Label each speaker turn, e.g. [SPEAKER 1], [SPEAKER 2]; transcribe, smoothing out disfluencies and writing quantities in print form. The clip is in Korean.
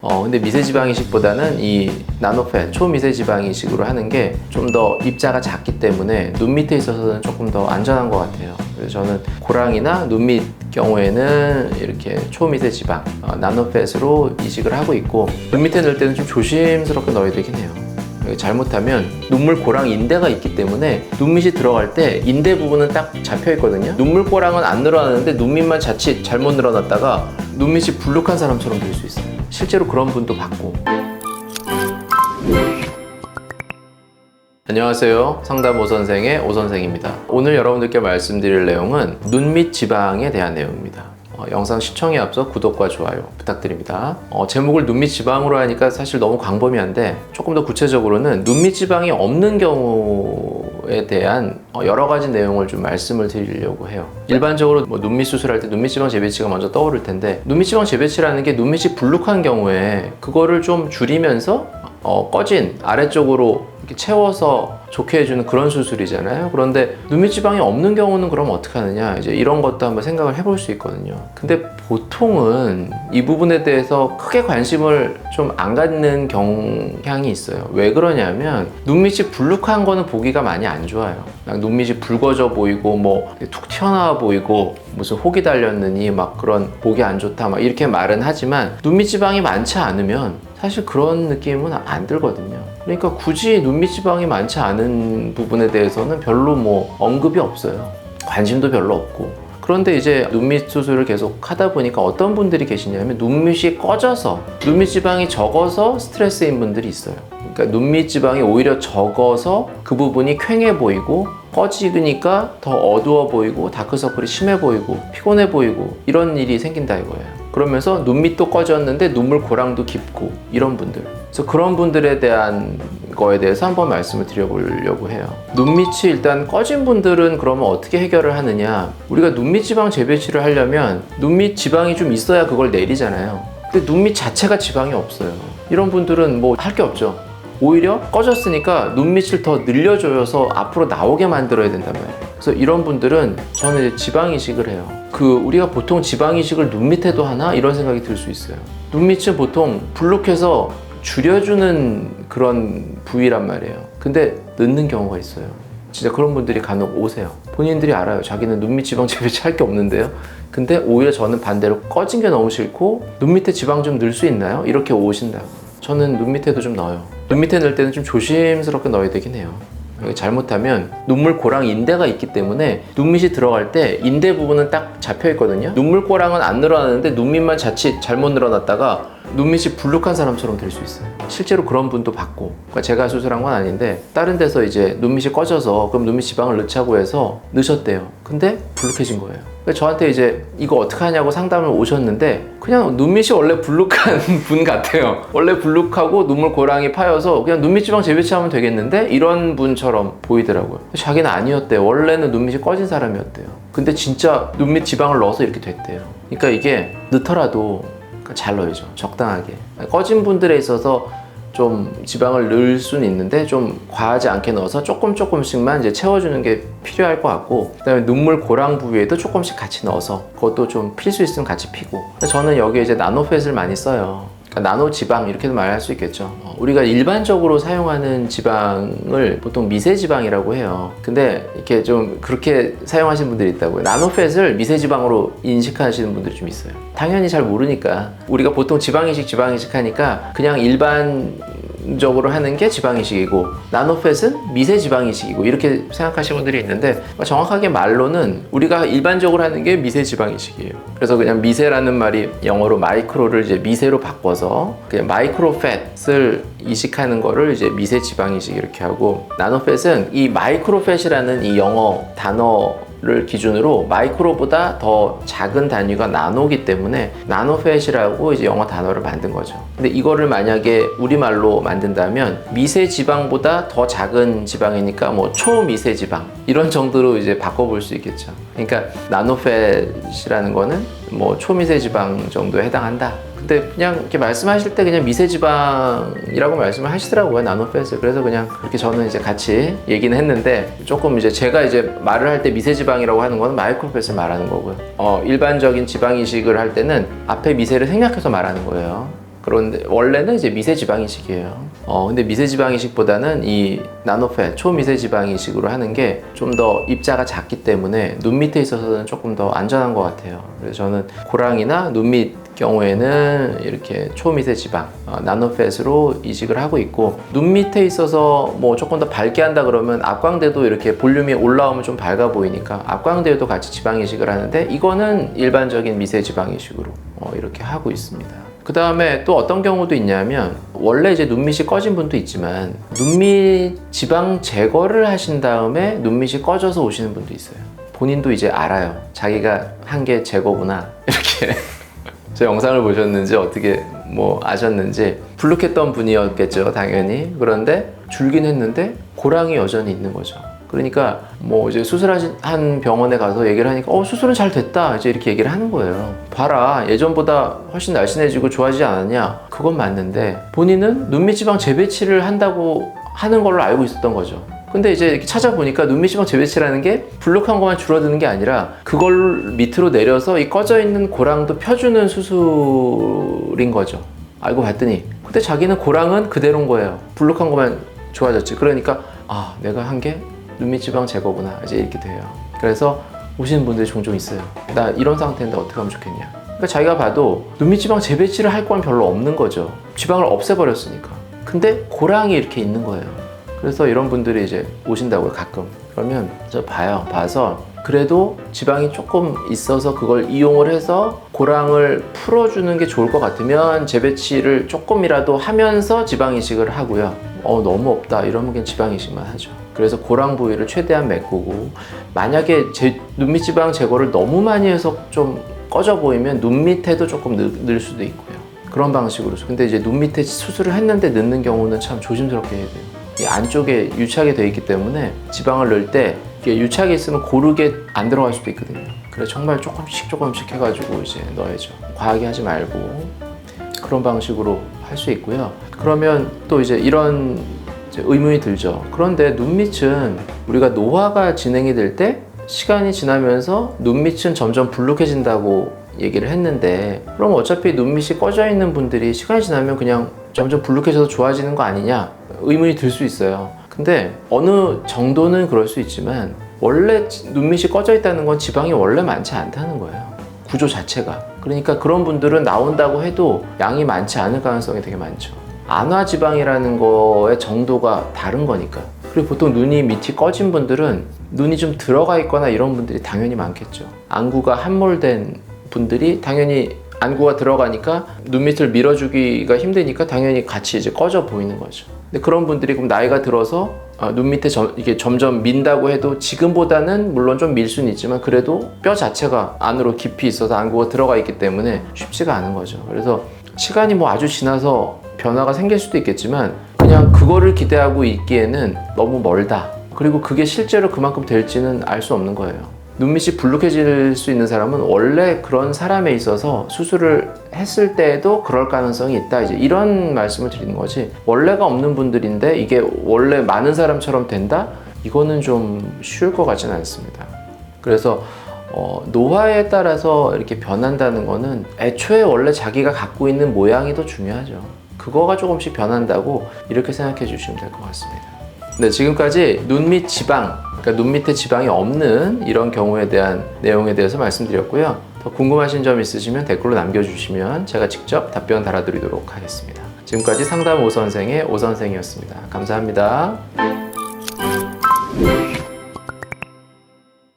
[SPEAKER 1] 근데 미세지방이식보다는 이 나노팻, 초미세지방이식으로 하는 게 좀 더 입자가 작기 때문에 눈 밑에 있어서는 조금 더 안전한 것 같아요. 그래서 저는 고랑이나 눈 밑 경우에는 이렇게 초미세지방, 나노팻으로 이식을 하고 있고, 눈 밑에 넣을 때는 좀 조심스럽게 넣어야 되긴 해요. 잘못하면 눈물고랑 인대가 있기 때문에 눈밑이 들어갈 때 인대 부분은 딱 잡혀 있거든요. 눈물고랑은 안 늘어나는데 눈밑만 자칫 잘못 늘어났다가 눈밑이 불룩한 사람처럼 될 수 있어요. 실제로 그런 분도 봤고. 안녕하세요. 상담 오선생의 오선생입니다. 오늘 여러분들께 말씀드릴 내용은 눈밑 지방에 대한 내용입니다. 영상 시청에 앞서 구독과 좋아요 부탁드립니다. 제목을 눈밑 지방으로 하니까 사실 너무 광범위한데, 조금 더 구체적으로는 눈밑 지방이 없는 경우에 대한 여러 가지 내용을 좀 말씀을 드리려고 해요. 일반적으로 눈밑 수술할 때 눈밑 지방 재배치가 먼저 떠오를 텐데, 눈밑 지방 재배치라는 게 눈밑이 불룩한 경우에 그거를 좀 줄이면서 꺼진 아래쪽으로 이렇게 채워서 좋게 해주는 그런 수술이잖아요. 그런데 눈밑 지방이 없는 경우는 그럼 어떻게 하느냐, 이제 이런 것도 한번 생각을 해볼 수 있거든요. 근데 보통은 이 부분에 대해서 크게 관심을 좀 안 갖는 경향이 있어요. 왜 그러냐면 눈밑이 불룩한 거는 보기가 많이 안 좋아요. 눈밑이 붉어져 보이고 뭐 툭 튀어나와 보이고 무슨 혹이 달렸느니 막 그런 보기 안 좋다 막 이렇게 말은 하지만, 눈밑 지방이 많지 않으면 사실 그런 느낌은 안 들거든요. 그러니까 굳이 눈밑 지방이 많지 않은 부분에 대해서는 별로 뭐 언급이 없어요. 관심도 별로 없고. 그런데 이제 눈밑 수술을 계속 하다 보니까 어떤 분들이 계시냐면, 눈밑이 꺼져서 눈밑 지방이 적어서 스트레스인 분들이 있어요. 그러니까 눈밑 지방이 오히려 적어서 그 부분이 퀭해 보이고 꺼지니까 더 어두워 보이고 다크서클이 심해 보이고 피곤해 보이고 이런 일이 생긴다 이거예요. 그러면서 눈밑도 꺼졌는데 눈물 고랑도 깊고 이런 분들, 그래서 그런 분들에 대한 거에 대해서 한번 말씀을 드려보려고 해요. 눈밑이 일단 꺼진 분들은 그러면 어떻게 해결을 하느냐, 우리가 눈밑 지방 재배치를 하려면 눈밑 지방이 좀 있어야 그걸 내리잖아요. 근데 눈밑 자체가 지방이 없어요. 이런 분들은 뭐 할 게 없죠. 오히려 꺼졌으니까 눈밑을 더 늘려줘서 앞으로 나오게 만들어야 된단 말이에요. 그래서 이런 분들은 저는 이제 지방 이식을 해요. 우리가 보통 지방 이식을 눈밑에도 하나? 이런 생각이 들 수 있어요. 눈밑은 보통 불룩해서 줄여주는 그런 부위란 말이에요. 근데 넣는 경우가 있어요. 진짜 그런 분들이 간혹 오세요. 본인들이 알아요. 자기는 눈밑 지방 재배치 할 게 없는데요. 근데 오히려 저는 반대로 꺼진 게 너무 싫고 눈밑에 지방 좀 넣을 수 있나요? 이렇게 오신다고. 저는 눈밑에도 좀 넣어요. 눈밑에 넣을 때는 좀 조심스럽게 넣어야 되긴 해요. 잘못하면 눈물고랑 인대가 있기 때문에 눈밑이 들어갈 때 인대 부분은 딱 잡혀 있거든요. 눈물고랑은 안 늘어나는데 눈밑만 자칫 잘못 늘어났다가 눈밑이 불룩한 사람처럼 될 수 있어요. 실제로 그런 분도 봤고, 그러니까 제가 수술한 건 아닌데 다른 데서 이제 눈밑이 꺼져서 그럼 눈밑 지방을 넣자고 해서 넣으셨대요. 근데 불룩해진 거예요. 저한테 이제 이거 어떻게 하냐고 상담을 오셨는데, 그냥 눈밑이 원래 불룩한 분 같아요. 원래 불룩하고 눈물 고랑이 파여서 그냥 눈밑 지방 재배치하면 되겠는데 이런 분처럼 보이더라고요. 자기는 아니었대요. 원래는 눈밑이 꺼진 사람이었대요. 근데 진짜 눈밑 지방을 넣어서 이렇게 됐대요. 그러니까 이게 넣더라도 잘 넣어야죠. 적당하게. 꺼진 분들에 있어서 좀 지방을 넣을 수는 있는데 좀 과하지 않게 넣어서 조금씩만 이제 채워주는 게 필요할 것 같고, 그 다음에 눈물 고랑 부위에도 조금씩 같이 넣어서 그것도 좀 필 수 있으면 같이 피고. 저는 여기에 이제 나노팻을 많이 써요. 그러니까 나노 지방 이렇게도 말할 수 있겠죠. 우리가 일반적으로 사용하는 지방을 보통 미세지방이라고 해요. 근데 이렇게 좀 그렇게 사용하시는 분들이 있다고요. 나노팻을 미세지방으로 인식하시는 분들이 좀 있어요. 당연히 잘 모르니까. 우리가 보통 지방이식 하니까 그냥 일반적으로 하는 게 지방이식이고 나노팻은 미세지방이식이고 이렇게 생각하시는 분들이 있는데, 정확하게 말로는 우리가 일반적으로 하는 게 미세지방이식이에요. 그래서 그냥 미세라는 말이 영어로 마이크로를 이제 미세로 바꿔서 그냥 마이크로팻을 이식하는 거를 이제 미세지방이식 이렇게 하고, 나노팻은 이 마이크로팻이라는 이 영어 단어를 기준으로 마이크로보다 더 작은 단위가 나노기 때문에 나노팻이라고 이제 영어 단어를 만든 거죠. 근데 이거를 만약에 우리말로 만든다면 미세지방보다 더 작은 지방이니까 뭐 초미세지방 이런 정도로 이제 바꿔볼 수 있겠죠. 그러니까 나노팻이라는 거는 뭐 초미세지방 정도에 해당한다. 근데 그냥 이렇게 말씀하실 때 그냥 미세지방이라고 말씀을 하시더라고요, 나노팻을. 그래서 그냥 그렇게 저는 이제 같이 얘기는 했는데, 조금 이제 제가 이제 말을 할 때 미세지방이라고 하는 거는 마이크로팻을 말하는 거고요. 일반적인 지방 이식을 할 때는 앞에 미세를 생략해서 말하는 거예요. 그런데 원래는 이제 미세지방 이식이에요. 근데 미세지방 이식보다는 이 나노팻, 초미세지방 이식으로 하는 게 좀 더 입자가 작기 때문에 눈 밑에 있어서는 조금 더 안전한 것 같아요. 그래서 저는 고랑이나 눈 밑 경우에는 이렇게 초미세지방, 나노팻으로 이식을 하고 있고, 눈 밑에 있어서 뭐 조금 더 밝게 한다 그러면 앞광대도 이렇게 볼륨이 올라오면 좀 밝아 보이니까 앞광대도 같이 지방 이식을 하는데, 이거는 일반적인 미세지방 이식으로 이렇게 하고 있습니다. 그 다음에 또 어떤 경우도 있냐면, 원래 이제 눈밑이 꺼진 분도 있지만 눈밑 지방 제거를 하신 다음에 눈밑이 꺼져서 오시는 분도 있어요. 본인도 이제 알아요. 자기가 한 게 제거구나, 이렇게. 제 영상을 보셨는지 어떻게 뭐 아셨는지, 불룩했던 분이었겠죠, 당연히. 그런데 줄긴 했는데 고랑이 여전히 있는 거죠. 그러니까 뭐 이제 수술한 병원에 가서 얘기를 하니까 수술은 잘 됐다, 이제 이렇게 얘기를 하는 거예요. 봐라, 예전보다 훨씬 날씬해지고 좋아지지 않았냐? 그건 맞는데 본인은 눈밑지방 재배치를 한다고 하는 걸로 알고 있었던 거죠. 근데 이제 이렇게 찾아보니까 눈밑지방 재배치라는 게 불룩한 것만 줄어드는 게 아니라 그걸 밑으로 내려서 이 꺼져 있는 고랑도 펴주는 수술인 거죠. 알고 봤더니 근데 자기는 고랑은 그대로인 거예요. 불룩한 것만 좋아졌지. 그러니까 내가 한 게 눈밑지방 제거구나, 이제 이렇게 돼요. 그래서 오시는 분들이 종종 있어요. 나 이런 상태인데 어떻게 하면 좋겠냐. 그러니까 자기가 봐도 눈밑지방 재배치를 할 건 별로 없는 거죠. 지방을 없애버렸으니까. 근데 고랑이 이렇게 있는 거예요. 그래서 이런 분들이 이제 오신다고요, 가끔. 그러면 저 봐서 그래도 지방이 조금 있어서 그걸 이용을 해서 고랑을 풀어주는 게 좋을 것 같으면 재배치를 조금이라도 하면서 지방 이식을 하고요. 너무 없다 이러면 그냥 지방 이식만 하죠. 그래서 고랑 부위를 최대한 메꾸고, 만약에 눈밑 지방 제거를 너무 많이 해서 좀 꺼져 보이면 눈 밑에도 조금 늘 수도 있고요. 그런 방식으로. 근데 이제 눈 밑에 수술을 했는데 넣는 경우는 참 조심스럽게 해야 돼요. 이 안쪽에 유착이 되어 있기 때문에 지방을 넣을 때 이게 유착이 있으면 고르게 안 들어갈 수도 있거든요. 그래서 정말 조금씩 해가지고 이제 넣어야죠. 과하게 하지 말고 그런 방식으로 할 수 있고요. 그러면 또 이제 이런 의문이 들죠. 그런데 눈밑은 우리가 노화가 진행이 될 때 시간이 지나면서 눈밑은 점점 불룩해진다고 얘기를 했는데, 그럼 어차피 눈밑이 꺼져 있는 분들이 시간이 지나면 그냥 점점 불룩해져서 좋아지는 거 아니냐, 의문이 들 수 있어요. 근데 어느 정도는 그럴 수 있지만 원래 눈밑이 꺼져 있다는 건 지방이 원래 많지 않다는 거예요, 구조 자체가. 그러니까 그런 분들은 나온다고 해도 양이 많지 않을 가능성이 되게 많죠. 안화지방이라는 거의 정도가 다른 거니까. 그리고 보통 눈이 밑이 꺼진 분들은 눈이 좀 들어가 있거나 이런 분들이 당연히 많겠죠. 안구가 함몰된 분들이 당연히 안구가 들어가니까 눈 밑을 밀어주기가 힘드니까 당연히 같이 이제 꺼져 보이는 거죠. 근데 그런 분들이 그럼 나이가 들어서 눈 밑에 이게 점점 민다고 해도 지금보다는 물론 좀 밀 수는 있지만 그래도 뼈 자체가 안으로 깊이 있어서 안구가 들어가 있기 때문에 쉽지가 않은 거죠. 그래서 시간이 뭐 아주 지나서 변화가 생길 수도 있겠지만 그냥 그거를 기대하고 있기에는 너무 멀다. 그리고 그게 실제로 그만큼 될지는 알 수 없는 거예요. 눈밑이 불룩해질 수 있는 사람은 원래 그런 사람에 있어서 수술을 했을 때에도 그럴 가능성이 있다, 이제 이런 말씀을 드리는 거지, 원래가 없는 분들인데 이게 원래 많은 사람처럼 된다? 이거는 좀 쉬울 것 같지는 않습니다. 그래서 노화에 따라서 이렇게 변한다는 거는 애초에 원래 자기가 갖고 있는 모양이 더 중요하죠. 그거가 조금씩 변한다고 이렇게 생각해 주시면 될 것 같습니다. 네, 지금까지 눈 밑 지방, 그러니까 눈 밑에 지방이 없는 이런 경우에 대한 내용에 대해서 말씀드렸고요. 더 궁금하신 점 있으시면 댓글로 남겨주시면 제가 직접 답변 달아드리도록 하겠습니다. 지금까지 상담 오선생의 오선생이었습니다. 감사합니다.